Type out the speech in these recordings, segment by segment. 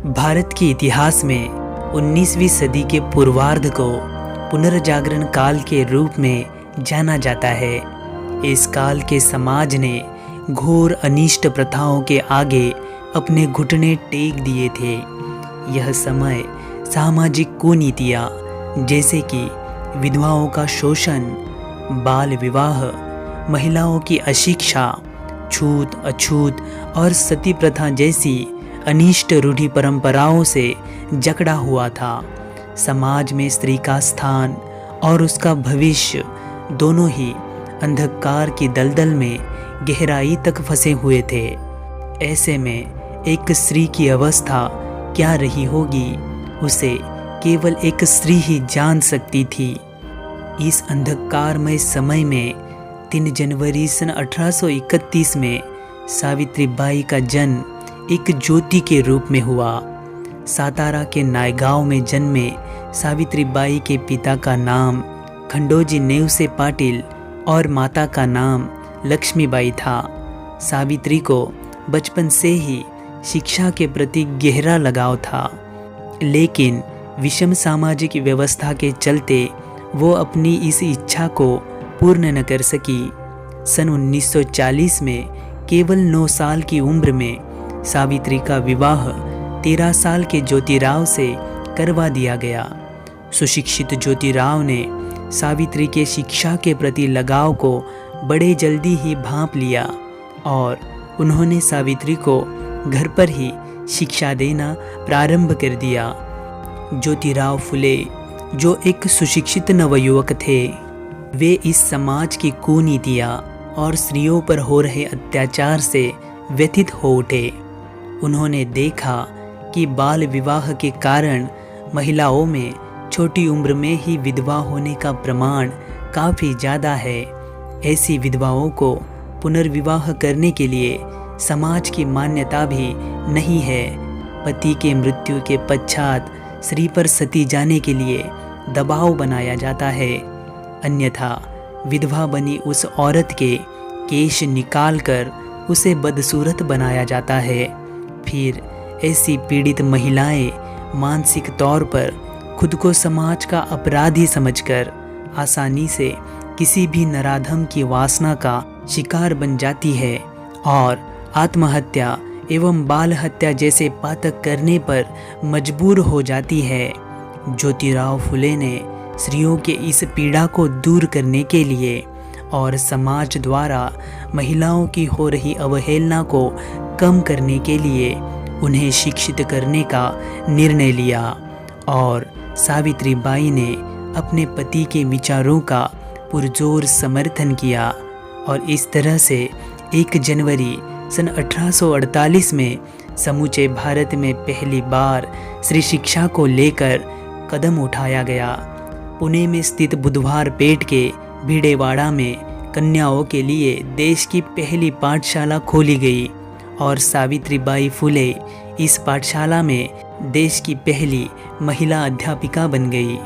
भारत के इतिहास में 19वीं सदी के पूर्वार्ध को पुनर्जागरण काल के रूप में जाना जाता है। इस काल के समाज ने घोर अनिष्ट प्रथाओं के आगे अपने घुटने टेक दिए थे। यह समय सामाजिक कुनीतियाँ जैसे कि विधवाओं का शोषण, बाल विवाह, महिलाओं की अशिक्षा, छूत अछूत और सती प्रथा जैसी अनिष्ट रूढ़ि परंपराओं से जकड़ा हुआ था। समाज में स्त्री का स्थान और उसका भविष्य दोनों ही अंधकार की दलदल में गहराई तक फंसे हुए थे। ऐसे में एक स्त्री की अवस्था क्या रही होगी, उसे केवल एक स्त्री ही जान सकती थी। इस अंधकारमय समय में 3 जनवरी सन 1831 में सावित्रीबाई का जन्म एक ज्योति के रूप में हुआ। सातारा के नायगांव में जन्मे सावित्रीबाई के पिता का नाम खंडोजी नेवसे पाटिल और माता का नाम लक्ष्मीबाई था। सावित्री को बचपन से ही शिक्षा के प्रति गहरा लगाव था, लेकिन विषम सामाजिक व्यवस्था के चलते वो अपनी इस इच्छा को पूर्ण न कर सकी। सन 1940 में केवल 9 साल की उम्र में सावित्री का विवाह 13 साल के ज्योतिराव से करवा दिया गया। सुशिक्षित ज्योतिराव ने सावित्री के शिक्षा के प्रति लगाव को बड़े जल्दी ही भांप लिया और उन्होंने सावित्री को घर पर ही शिक्षा देना प्रारंभ कर दिया। ज्योतिराव फुले, जो एक सुशिक्षित नवयुवक थे, वे इस समाज की कुनीतियाँ और स्त्रियों पर हो रहे अत्याचार से व्यथित हो उठे। उन्होंने देखा कि बाल विवाह के कारण महिलाओं में छोटी उम्र में ही विधवा होने का प्रमाण काफ़ी ज़्यादा है। ऐसी विधवाओं को पुनर्विवाह करने के लिए समाज की मान्यता भी नहीं है। पति के मृत्यु के पश्चात स्त्री पर सती जाने के लिए दबाव बनाया जाता है, अन्यथा विधवा बनी उस औरत के केश निकालकर उसे बदसूरत बनाया जाता है। फिर ऐसी पीड़ित महिलाएं मानसिक तौर पर खुद को समाज का अपराधी समझकर आसानी से किसी भी नराधम की वासना का शिकार बन जाती है और आत्महत्या एवं बाल हत्या जैसे पातक करने पर मजबूर हो जाती है। ज्योतिराव फुले ने स्त्रियों के इस पीड़ा को दूर करने के लिए और समाज द्वारा महिलाओं की हो रही अवहेलना को कम करने के लिए उन्हें शिक्षित करने का निर्णय लिया और सावित्रीबाई ने अपने पति के विचारों का पुरजोर समर्थन किया और इस तरह से 1 जनवरी सन 1848 में समूचे भारत में पहली बार स्त्री शिक्षा को लेकर कदम उठाया गया। पुणे में स्थित बुधवार पेट के भिडेवाड़ा में कन्याओं के लिए देश की पहली पाठशाला खोली गई और सावित्रीबाई फुले इस पाठशाला में देश की पहली महिला अध्यापिका बन गई।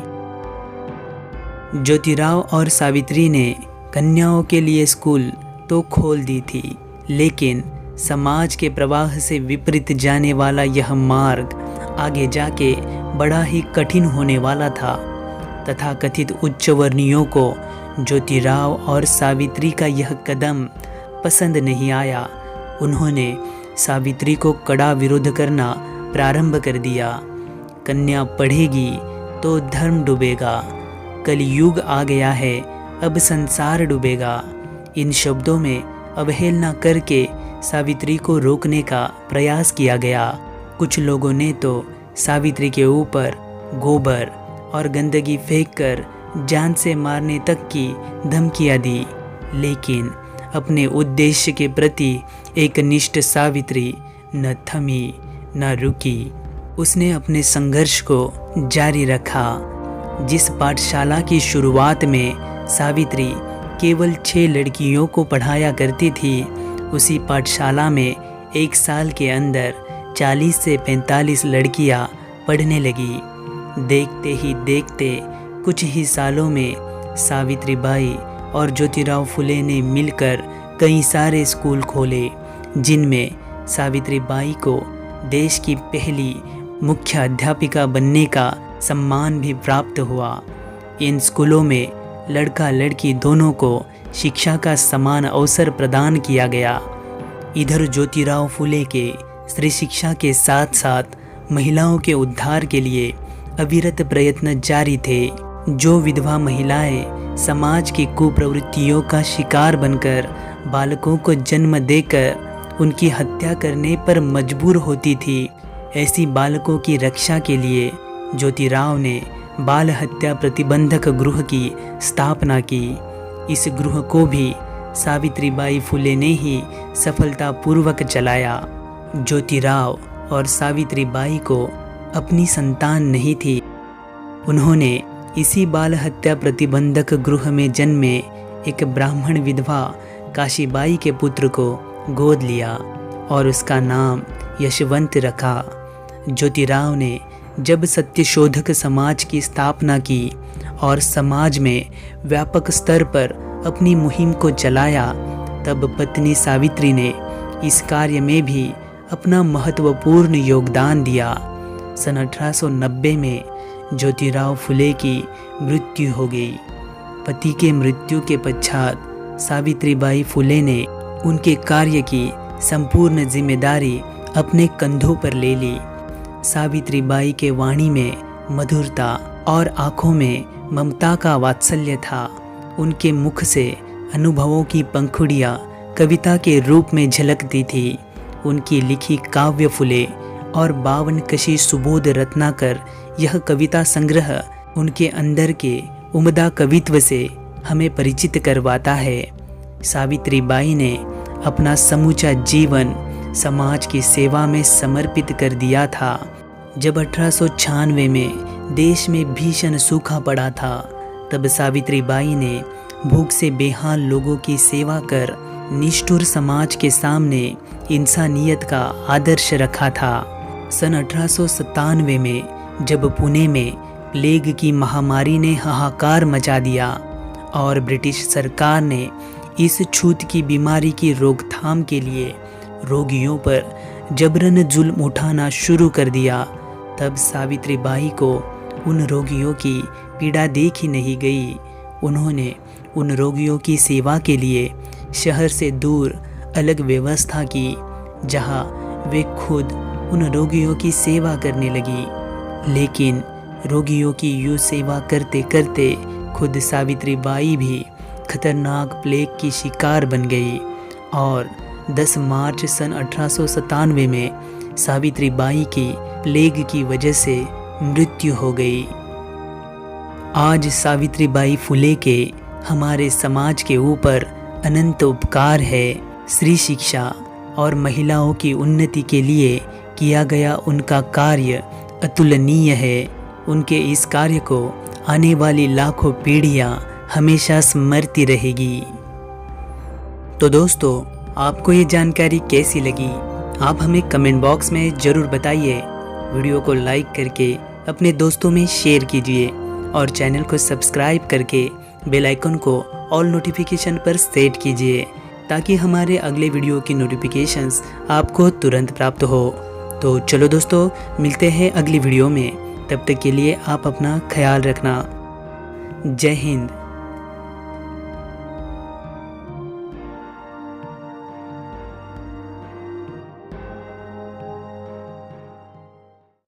ज्योतिराव और सावित्री ने कन्याओं के लिए स्कूल तो खोल दी थी, लेकिन समाज के प्रवाह से विपरीत जाने वाला यह मार्ग आगे जाके बड़ा ही कठिन होने वाला था। तथाकथित उच्च वर्णीयों को ज्योतिराव और सावित्री का यह कदम पसंद नहीं आया। उन्होंने सावित्री को कड़ा विरोध करना प्रारंभ कर दिया। कन्या पढ़ेगी तो धर्म डूबेगा, कलयुग आ गया है, अब संसार डूबेगा। इन शब्दों में अवहेलना करके सावित्री को रोकने का प्रयास किया गया। कुछ लोगों ने तो सावित्री के ऊपर गोबर और गंदगी फेंककर जान से मारने तक की धमकियां दी, लेकिन अपने उद्देश्य के प्रति एकनिष्ठ सावित्री न थमी न रुकी। उसने अपने संघर्ष को जारी रखा। जिस पाठशाला की शुरुआत में सावित्री केवल 6 लड़कियों को पढ़ाया करती थी, उसी पाठशाला में 1 साल के अंदर 40 से 45 लड़कियां पढ़ने लगी। देखते ही देखते कुछ ही सालों में सावित्रीबाई और ज्योतिराव फुले ने मिलकर कई सारे स्कूल खोले, जिनमें सावित्रीबाई को देश की पहली मुख्य अध्यापिका बनने का सम्मान भी प्राप्त हुआ। इन स्कूलों में लड़का लड़की दोनों को शिक्षा का समान अवसर प्रदान किया गया। इधर ज्योतिराव फुले के स्त्री शिक्षा के साथ साथ महिलाओं के उद्धार के लिए अविरत प्रयत्न जारी थे। जो विधवा महिलाएं समाज की कुप्रवृत्तियों का शिकार बनकर बालकों को जन्म देकर उनकी हत्या करने पर मजबूर होती थी, ऐसी बालकों की रक्षा के लिए ज्योतिराव ने बाल हत्या प्रतिबंधक गृह की स्थापना की। इस गृह को भी सावित्रीबाई फुले ने ही सफलतापूर्वक चलाया। ज्योतिराव और सावित्रीबाई को अपनी संतान नहीं थी। उन्होंने इसी बाल हत्या प्रतिबंधक गृह में जन्मे एक ब्राह्मण विधवा काशीबाई के पुत्र को गोद लिया और उसका नाम यशवंत रखा। ज्योतिराव ने जब सत्यशोधक समाज की स्थापना की और समाज में व्यापक स्तर पर अपनी मुहिम को चलाया, तब पत्नी सावित्री ने इस कार्य में भी अपना महत्वपूर्ण योगदान दिया। सन 1890 में ज्योतिराव फुले की मृत्यु हो गई। पति के मृत्यु के पश्चात सावित्रीबाई फुले ने उनके कार्य की संपूर्ण जिम्मेदारी अपने कंधों पर ले ली। सावित्रीबाई के वाणी में मधुरता और आंखों में ममता का वात्सल्य था। उनके मुख से अनुभवों की पंखुड़ियाँ कविता के रूप में झलकती थी। उनकी लिखी काव्य फुले और 52 कशी सुबोध रत्नाकर यह कविता संग्रह उनके अंदर के उम्दा कवित्व से हमें परिचित करवाता है। सावित्रीबाई ने अपना समूचा जीवन समाज की सेवा में समर्पित कर दिया था। जब 1896 में देश में भीषण सूखा पड़ा था, तब सावित्रीबाई ने भूख से बेहाल लोगों की सेवा कर निष्ठुर समाज के सामने इंसानियत का आदर्श रखा था। सन 1897 में जब पुणे में प्लेग की महामारी ने हाहाकार मचा दिया और ब्रिटिश सरकार ने इस छूत की बीमारी की रोकथाम के लिए रोगियों पर जबरन जुल्म उठाना शुरू कर दिया, तब सावित्रीबाई को उन रोगियों की पीड़ा देखी नहीं गई। उन्होंने उन रोगियों की सेवा के लिए शहर से दूर अलग व्यवस्था की, जहां वे खुद उन रोगियों की सेवा करने लगी। लेकिन रोगियों की यूँ सेवा करते करते खुद सावित्रीबाई भी खतरनाक प्लेग की शिकार बन गई और 10 मार्च सन 1897 में सावित्रीबाई की प्लेग की वजह से मृत्यु हो गई। आज सावित्रीबाई फुले के हमारे समाज के ऊपर अनंत उपकार है। स्त्री शिक्षा और महिलाओं की उन्नति के लिए किया गया उनका कार्य अतुलनीय है। उनके इस कार्य को आने वाली लाखों पीढ़ियां हमेशा स्मरती रहेगी। तो दोस्तों, आपको ये जानकारी कैसी लगी? आप हमें कमेंट बॉक्स में ज़रूर बताइए। वीडियो को लाइक करके अपने दोस्तों में शेयर कीजिए और चैनल को सब्सक्राइब करके बेल आइकन को ऑल नोटिफिकेशन पर सेट कीजिए, ताकि हमारे अगले वीडियो की नोटिफिकेशंस आपको तुरंत प्राप्त हो। तो चलो दोस्तों, मिलते हैं अगली वीडियो में। तब तक के लिए आप अपना ख्याल रखना। जय हिंद।